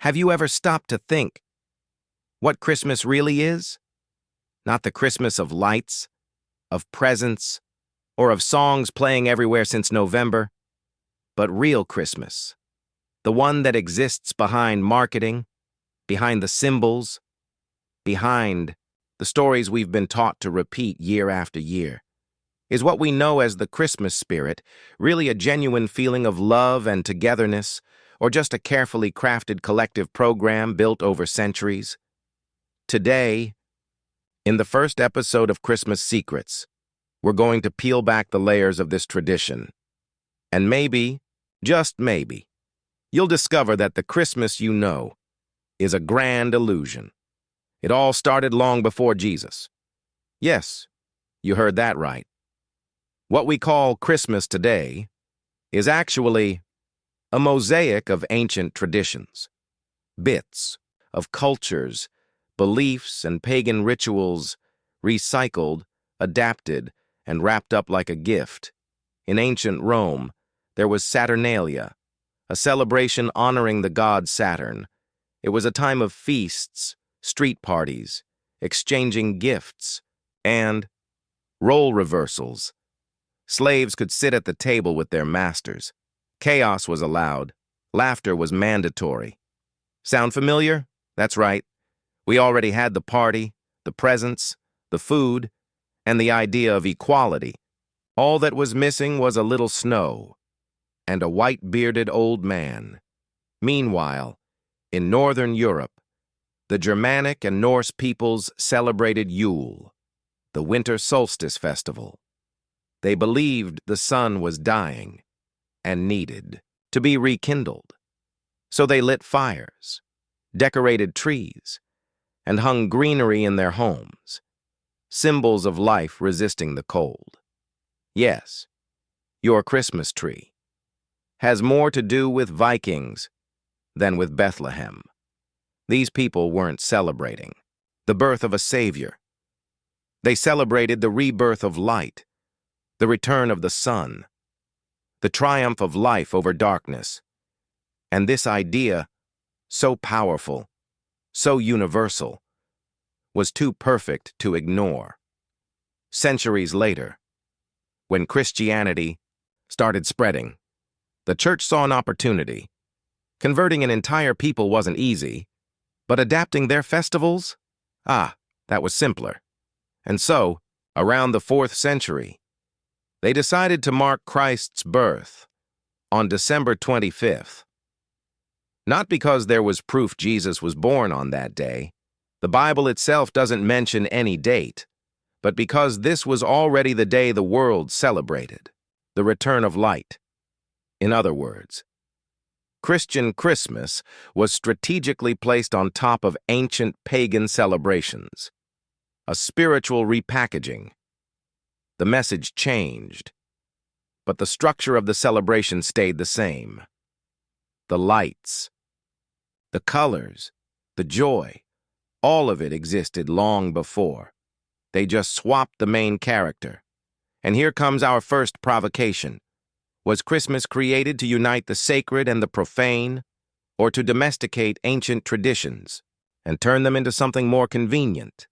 Have you ever stopped to think what Christmas really is? Not the Christmas of lights, of presents, or of songs playing everywhere since November, but real Christmas. The one that exists behind marketing, behind the symbols, behind the stories we've been taught to repeat year after year. Is what we know as the Christmas spirit really a genuine feeling of love and togetherness, or just a carefully crafted collective program built over centuries? Today, in the first episode of Christmas Secrets, we're going to peel back the layers of this tradition. And maybe, just maybe, you'll discover that the Christmas you know is a grand illusion. It all started long before Jesus. Yes, you heard that right. What we call Christmas today is actually a mosaic of ancient traditions, bits of cultures, beliefs, and pagan rituals recycled, adapted, and wrapped up like a gift. In ancient Rome, there was Saturnalia, a celebration honoring the god Saturn. It was a time of feasts, street parties, exchanging gifts, and role reversals. Slaves could sit at the table with their masters. Chaos was allowed. Laughter was mandatory. Sound familiar? That's right. We already had the party, the presents, the food, and the idea of equality. All that was missing was a little snow and a white-bearded old man. Meanwhile, in Northern Europe, the Germanic and Norse peoples celebrated Yule, the winter solstice festival. They believed the sun was dying and needed to be rekindled. So they lit fires, decorated trees, and hung greenery in their homes, symbols of life resisting the cold. Yes, your Christmas tree has more to do with Vikings than with Bethlehem. These people weren't celebrating the birth of a savior. They celebrated the rebirth of light, the return of the sun, the triumph of life over darkness. And this idea, so powerful, so universal, was too perfect to ignore. Centuries later, when Christianity started spreading, the church saw an opportunity. Converting an entire people wasn't easy, but adapting their festivals? That was simpler. And so, around the 4th century, they decided to mark Christ's birth on December 25th. Not because there was proof Jesus was born on that day. The Bible itself doesn't mention any date, but because this was already the day the world celebrated, the return of light. In other words, Christian Christmas was strategically placed on top of ancient pagan celebrations, a spiritual repackaging. The message changed, but the structure of the celebration stayed the same. The lights, the colors, the joy, all of it existed long before. They just swapped the main character. And here comes our first provocation. Was Christmas created to unite the sacred and the profane, or to domesticate ancient traditions and turn them into something more convenient?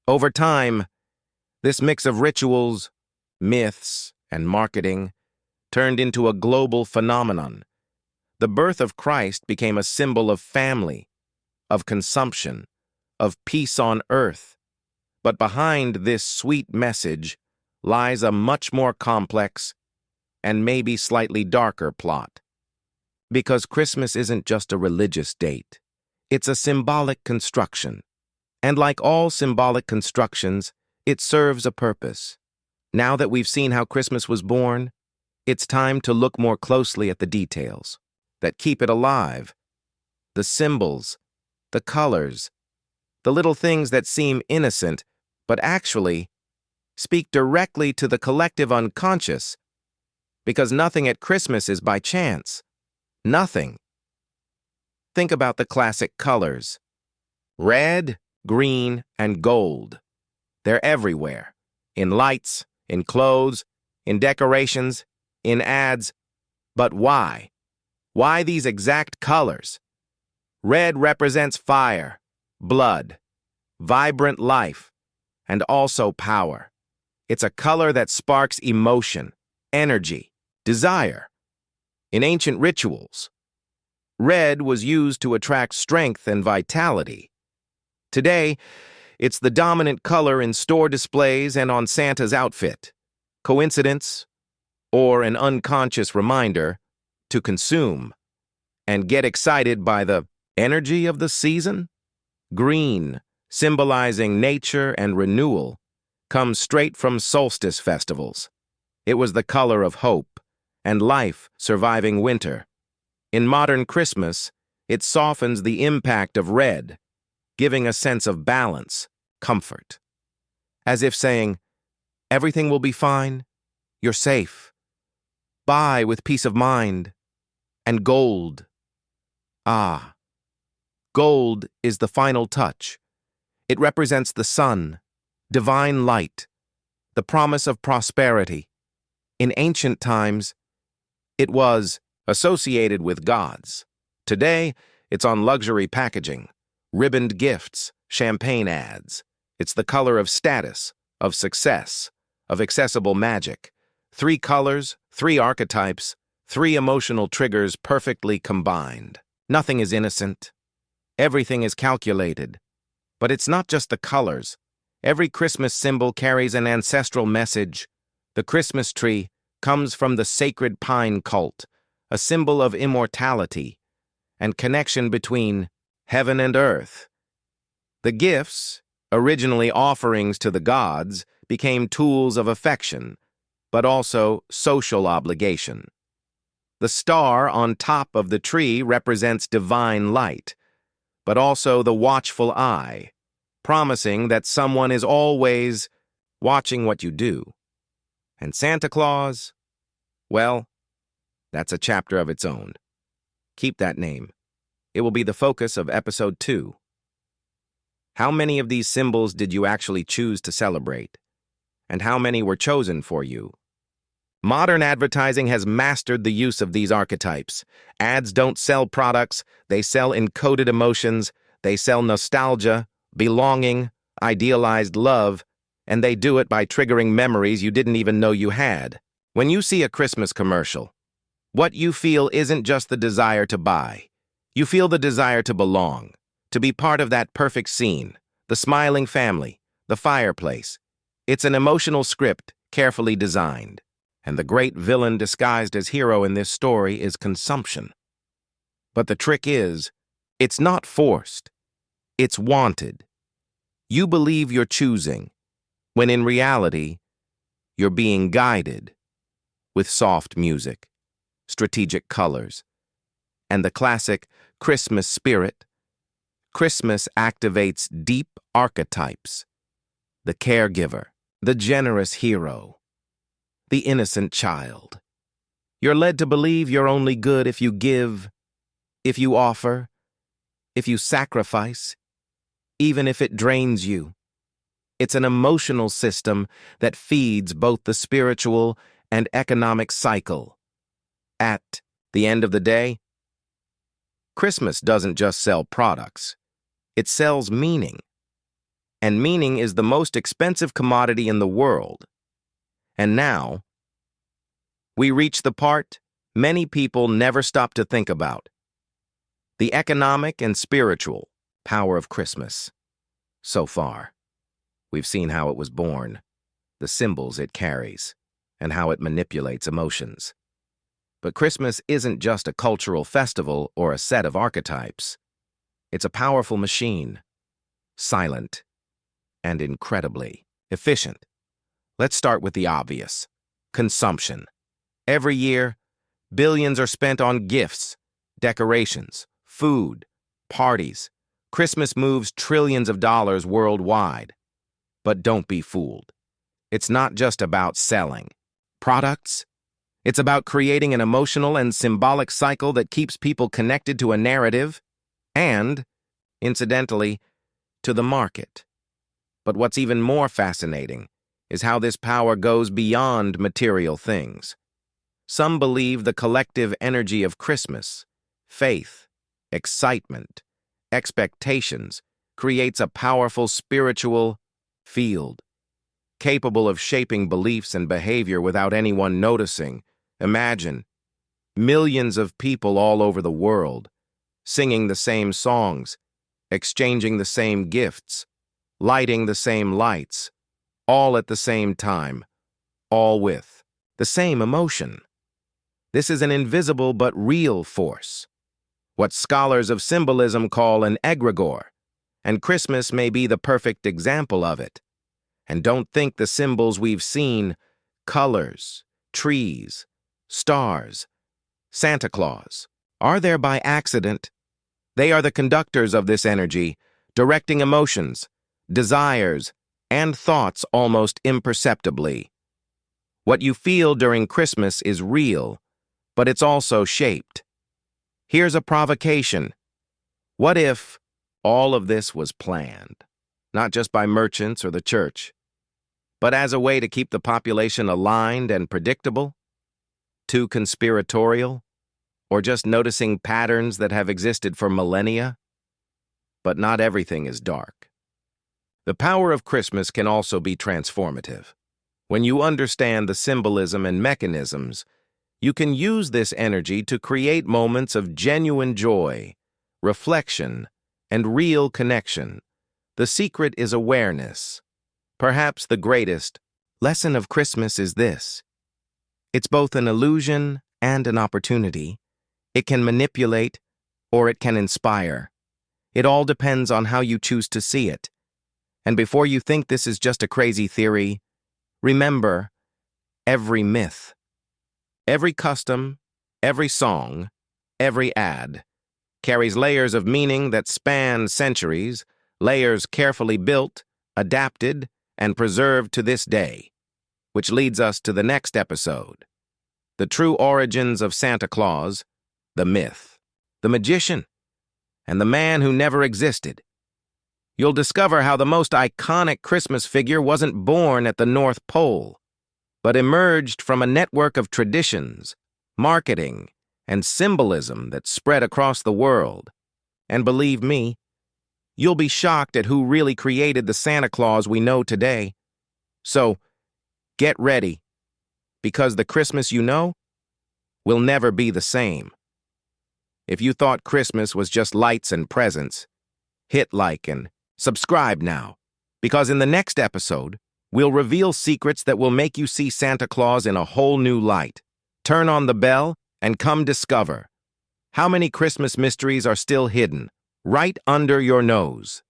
Over time, this mix of rituals, myths, and marketing turned into a global phenomenon. The birth of Christ became a symbol of family, of consumption, of peace on earth. But behind this sweet message lies a much more complex and maybe slightly darker plot. Because Christmas isn't just a religious date. It's a symbolic construction. And like all symbolic constructions, it serves a purpose. Now that we've seen how Christmas was born, it's time to look more closely at the details that keep it alive. The symbols, the colors, the little things that seem innocent, but actually speak directly to the collective unconscious. Because nothing at Christmas is by chance. Nothing. Think about the classic colors. Red, green, and gold. They're everywhere. In lights, in clothes, in decorations, in ads. But why? Why these exact colors? Red represents fire, blood, vibrant life, and also power. It's a color that sparks emotion, energy, desire. In ancient rituals, red was used to attract strength and vitality. Today, it's the dominant color in store displays and on Santa's outfit. Coincidence, or an unconscious reminder to consume and get excited by the energy of the season? Green, symbolizing nature and renewal, comes straight from solstice festivals. It was the color of hope and life surviving winter. In modern Christmas, it softens the impact of red, giving a sense of balance, comfort. As if saying, everything will be fine, you're safe. Buy with peace of mind. And gold. Ah, gold is the final touch. It represents the sun, divine light, the promise of prosperity. In ancient times, it was associated with gods. Today, it's on luxury packaging, ribboned gifts, champagne ads. It's the color of status, of success, of accessible magic. 3 colors, 3 archetypes, 3 emotional triggers perfectly combined. Nothing is innocent. Everything is calculated. But it's not just the colors. Every Christmas symbol carries an ancestral message. The Christmas tree comes from the sacred pine cult, a symbol of immortality and connection between heaven and earth. The gifts, originally offerings to the gods, became tools of affection, but also social obligation. The star on top of the tree represents divine light, but also the watchful eye, promising that someone is always watching what you do. And Santa Claus, well, that's a chapter of its own. Keep that name. It will be the focus of episode 2. How many of these symbols did you actually choose to celebrate? And how many were chosen for you? Modern advertising has mastered the use of these archetypes. Ads don't sell products, they sell encoded emotions, they sell nostalgia, belonging, idealized love, and they do it by triggering memories you didn't even know you had. When you see a Christmas commercial, what you feel isn't just the desire to buy. You feel the desire to belong, to be part of that perfect scene, the smiling family, the fireplace. It's an emotional script carefully designed. And the great villain disguised as hero in this story is consumption. But the trick is, it's not forced. It's wanted. You believe you're choosing, when in reality, you're being guided with soft music, strategic colors, and the classic Christmas spirit. Christmas activates deep archetypes: the caregiver, the generous hero, the innocent child. You're led to believe you're only good if you give, if you offer, if you sacrifice, even if it drains you. It's an emotional system that feeds both the spiritual and economic cycle. At the end of the day, Christmas doesn't just sell products. It sells meaning. And meaning is the most expensive commodity in the world. And now, we reach the part many people never stop to think about: the economic and spiritual power of Christmas. So far, we've seen how it was born, the symbols it carries, and how it manipulates emotions. But Christmas isn't just a cultural festival or a set of archetypes. It's a powerful machine, silent and incredibly efficient. Let's start with the obvious: consumption. Every year, billions are spent on gifts, decorations, food, parties. Christmas moves trillions of dollars worldwide. But don't be fooled. It's not just about selling products. It's about creating an emotional and symbolic cycle that keeps people connected to a narrative and, incidentally, to the market. But what's even more fascinating is how this power goes beyond material things. Some believe the collective energy of Christmas, faith, excitement, expectations creates a powerful spiritual field, capable of shaping beliefs and behavior without anyone noticing. Imagine millions of people all over the world, singing the same songs, exchanging the same gifts, lighting the same lights, all at the same time, all with the same emotion. This is an invisible but real force, what scholars of symbolism call an egregore, and Christmas may be the perfect example of it. And don't think the symbols we've seen, colors, trees, stars, Santa Claus, are there by accident. They are the conductors of this energy, directing emotions, desires, and thoughts almost imperceptibly. What you feel during Christmas is real, but it's also shaped. Here's a provocation. What if all of this was planned, not just by merchants or the church, but as a way to keep the population aligned and predictable? Too conspiratorial? Or just noticing patterns that have existed for millennia? But not everything is dark. The power of Christmas can also be transformative. When you understand the symbolism and mechanisms, you can use this energy to create moments of genuine joy, reflection, and real connection. The secret is awareness. Perhaps the greatest lesson of Christmas is this: it's both an illusion and an opportunity. It can manipulate, or it can inspire. It all depends on how you choose to see it. And before you think this is just a crazy theory, remember, every myth, every custom, every song, every ad carries layers of meaning that span centuries, layers carefully built, adapted, and preserved to this day. Which leads us to the next episode: the true origins of Santa Claus, the myth, the magician, and the man who never existed. You'll discover how the most iconic Christmas figure wasn't born at the North Pole, but emerged from a network of traditions, marketing, and symbolism that spread across the world. And believe me, you'll be shocked at who really created the Santa Claus we know today. So, get ready, because the Christmas you know will never be the same. If you thought Christmas was just lights and presents, hit like and subscribe now, because in the next episode, we'll reveal secrets that will make you see Santa Claus in a whole new light. Turn on the bell and come discover how many Christmas mysteries are still hidden right under your nose.